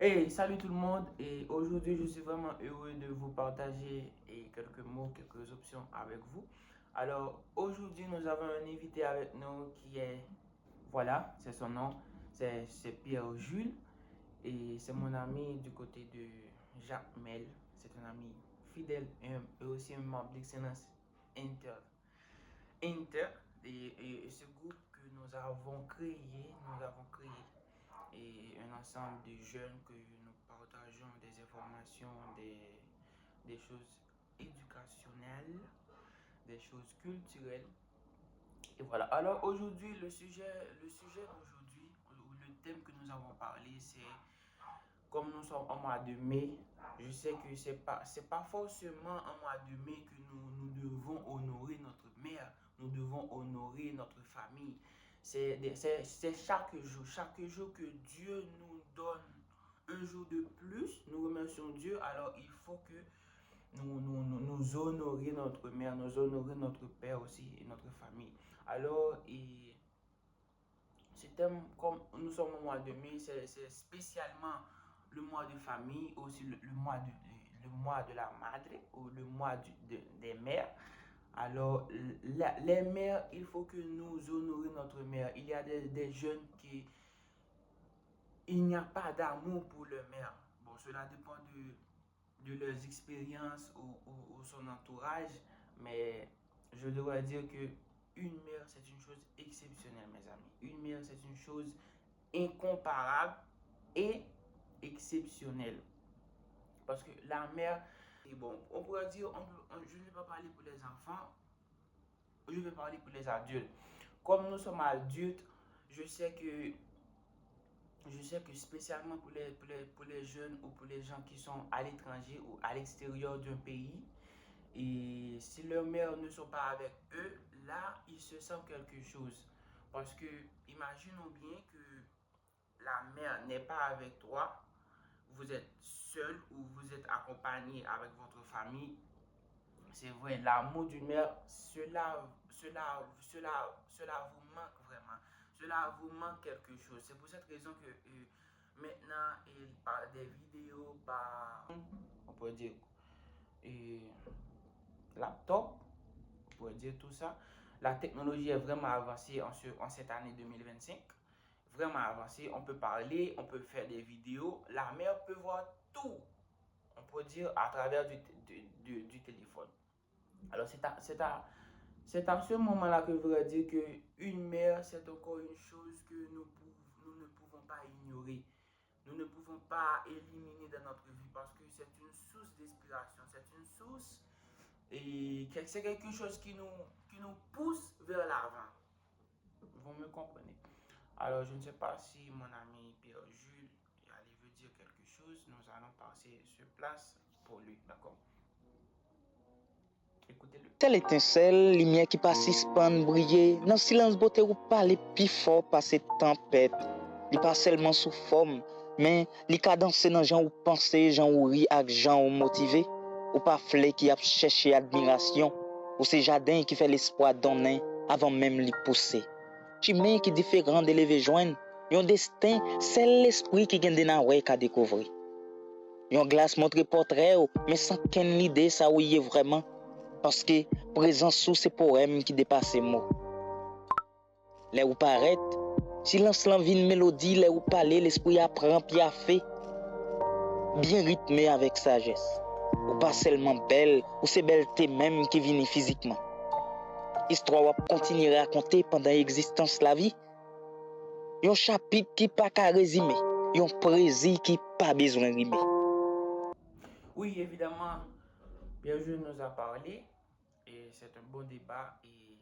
Hey, salut tout le monde et aujourd'hui je suis vraiment heureux de vous partager quelques mots, quelques options avec vous. Alors aujourd'hui nous avons un invité avec nous qui est, voilà, c'est son nom, c'est Pierre Jules et c'est mon ami du côté de Jacques Mel. C'est un ami fidèle et aussi un membre d'Excellence Inter. Inter et ce groupe que nous avons créé et un ensemble de jeunes que nous partageons des informations, des choses éducationnelles, des choses culturelles. Et voilà. Alors aujourd'hui, le sujet d'aujourd'hui, ou le thème que nous avons parlé, c'est comme nous sommes en mois de mai. Je sais que c'est pas forcément en mois de mai que nous devons honorer notre mère, nous devons honorer notre famille. C'est chaque jour que Dieu nous donne un jour de plus. Nous remercions Dieu. Alors il faut que nous honorer notre mère, nous honorer notre père aussi et notre famille. Alors, c'est comme nous sommes au mois de mai, c'est spécialement le mois de famille, aussi le mois de la madre ou le mois des mères. Alors, les mères, il faut que nous honorions notre mère. Il y a des jeunes qui, il n'y a pas d'amour pour leur mère. Bon, cela dépend de leurs expériences ou son entourage, mais je dois dire que une mère, c'est une chose exceptionnelle, mes amis. Une mère, c'est une chose incomparable et exceptionnelle. Parce que la mère, et bon, on pourrait dire, je ne vais pas parler pour les enfants, je vais parler pour les adultes. Comme nous sommes adultes, je sais que spécialement pour les jeunes ou pour les gens qui sont à l'étranger ou à l'extérieur d'un pays, et si leurs mères ne sont pas avec eux, là, ils se sentent quelque chose. Parce que, imaginons bien que la mère n'est pas avec toi, vous êtes seul ou vous êtes accompagné avec votre famille. C'est vrai, l'amour d'une mère, cela vous manque vraiment. Cela vous manque quelque chose. C'est pour cette raison que maintenant, par des vidéos, par, on peut dire, et laptop, on pourrait dire tout ça, la technologie est vraiment avancée en cette année 2025. Vraiment avancée. On peut parler, on peut faire des vidéos. La mère peut voir tout, on peut dire, à travers du téléphone. Alors, c'est à ce moment-là que je voudrais dire qu'une mère, c'est encore une chose que nous ne pouvons pas ignorer. Nous ne pouvons pas éliminer dans notre vie parce que c'est une source d'inspiration, c'est une source et c'est quelque chose qui nous pousse vers l'avant. Vous me comprenez? Alors, je ne sais pas si mon ami Pierre Jules veut dire quelque chose. Nous allons passer sur place pour lui, d'accord? Écoutez-le. Tel étincelle, lumière qui participant briller, dans silence beauté ou parler plus fort par cette tempête. Il pas seulement sous forme, mais il cadence dans gens ou penser, gens ou ri avec gens ou motivé, ou pas flé qui a cherché admiration, ou ces jardins qui fait l'espoir donner avant même l'y pousser. Chemin qui différent de lever joindre, yon destin, c'est l'esprit qui gagne dans ouais qu'à découvrir. Yon glace montre portrait, mais sans qu'une idée ça ou y est vraiment. Parce que présence sous ces poèmes qui dépassent les mots. Les ou paraît, silence l'envie une mélodie, les ou parler, l'esprit apprend puis a fait, bien rythmé avec sagesse. Ou pas seulement belle, ou c'est belleté même qui vient physiquement. Histoire ou continuer à raconter pendant l'existence la vie. Yon chapitre qui pas qu'à résumer, yon précis qui pas besoin de rimer. Oui, évidemment, Pierre Jules nous a parlé et c'est un bon débat et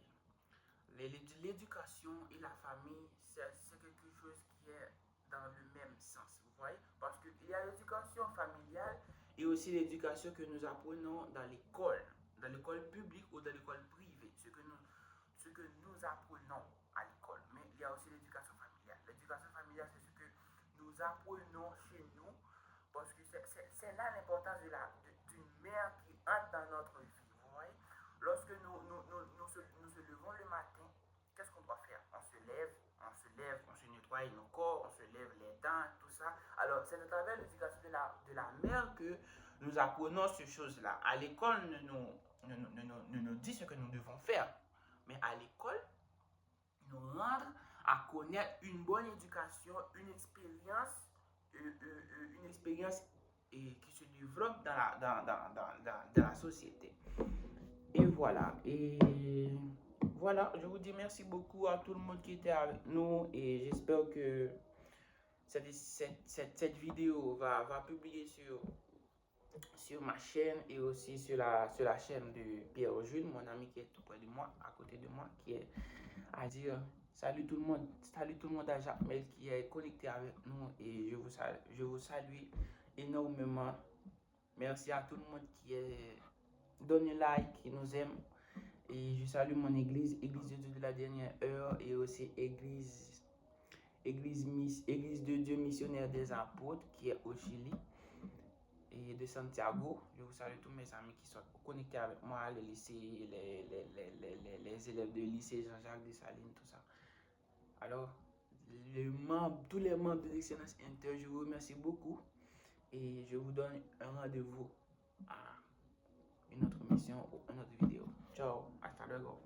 l'éducation et la famille, c'est quelque chose qui est dans le même sens, vous voyez? Parce qu'il y a l'éducation familiale et aussi l'éducation que nous apprenons dans l'école publique ou dans l'école privée, ce que nous apprenons à l'école. Mais il y a aussi l'éducation familiale. L'éducation familiale, c'est ce que nous apprenons chez nous parce que c'est là l'importance d'une mère qui entre dans notre vie, vous voyez? Lorsque nous se levons le matin, qu'est-ce qu'on doit faire? On se lève, on se nettoie nos corps, on se lève les dents, tout ça. Alors, c'est à travers l'éducation de la mère que nous apprenons ces choses-là. À l'école, nous dit ce que nous devons faire. Mais à l'école, nous rendre à connaître une bonne éducation, une expérience qui se développe dans la société. Et voilà. Et voilà, je vous dis merci beaucoup à tout le monde qui était avec nous et j'espère que cette vidéo va publier sur ma chaîne et aussi sur la chaîne de Pierre Jules, mon ami qui est tout près de moi, à côté de moi, qui est à dire salut tout le monde à Jacmel qui est connecté avec nous et je vous salue énormément. Merci à tout le monde qui est donne un like, qui nous aime. Et je salue mon église de Dieu de la dernière heure et aussi église de Dieu missionnaire des apôtres qui est au Chili et de Santiago. Je vous salue tous mes amis qui sont connectés avec moi, les lycées, les élèves de lycée Jean-Jacques Dessalines, tout ça. Alors, tous les membres de l'Excellence Inter, je vous remercie beaucoup et je vous donne un rendez-vous à une autre mission ou une autre vidéo. Ciao, hasta luego.